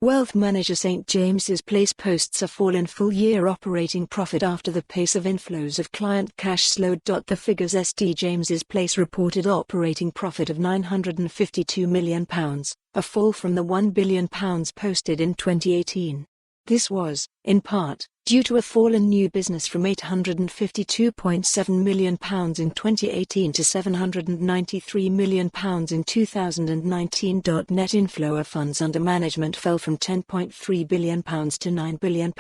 Wealth manager St. James's Place posts a fall in full-year operating profit after the pace of inflows of client cash slowed.The figuresSt. James's Place reported operating profit of £952 million, a fall from the £1 billion posted in 2018. This was, in part, due to a fall in new business from £852.7 million in 2018 to £793 million in 2019. Net inflow of funds under management fell from £10.3 billion to £9 billion,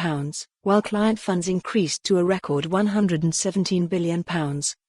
while client funds increased to a record £117 billion,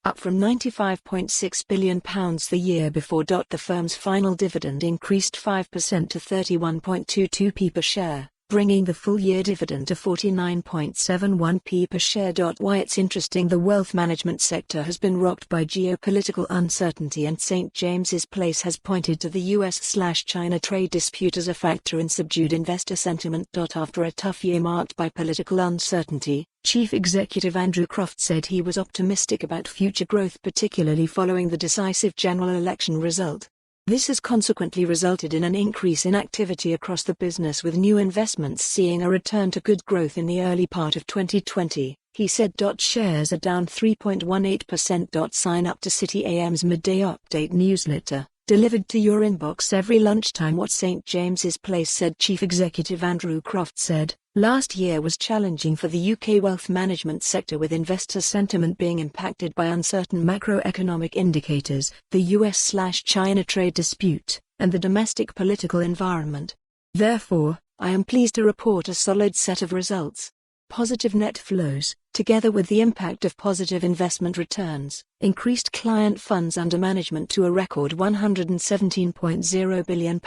up from £95.6 billion the year before. The firm's final dividend increased 5% to 31.22p per share, bringing the full-year dividend to 49.71p per share. Why it's interesting: the wealth management sector has been rocked by geopolitical uncertainty, and St. James's Place has pointed to the US/China trade dispute as a factor in subdued investor sentiment. After a tough year marked by political uncertainty, Chief Executive Andrew Croft said he was optimistic about future growth, particularly following the decisive general election result. This has consequently resulted in an increase in activity across the business, with new investments seeing a return to good growth in the early part of 2020, he said. Shares are down 3.18%. Sign up to City A.M.'s Midday update newsletter, delivered to your inbox every lunchtime. What St. James's Place said. Chief Executive Andrew Croft said, "Last year was challenging for the UK wealth management sector, with investor sentiment being impacted by uncertain macroeconomic indicators, the US/China trade dispute, and the domestic political environment. Therefore, I am pleased to report a solid set of results. Positive net flows, together with the impact of positive investment returns, increased client funds under management to a record £117.0 billion,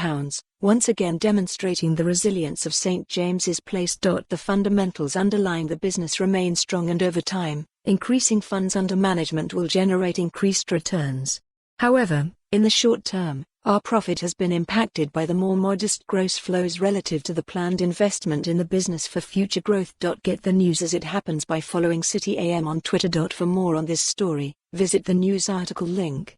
once again demonstrating the resilience of St. James's Place. The fundamentals underlying the business remain strong, and over time, increasing funds under management will generate increased returns. However, in the short term, our profit has been impacted by the more modest gross flows relative to the planned investment in the business for future growth. Get the news as it happens by following City A.M on Twitter. For more on this story, visit the news article link.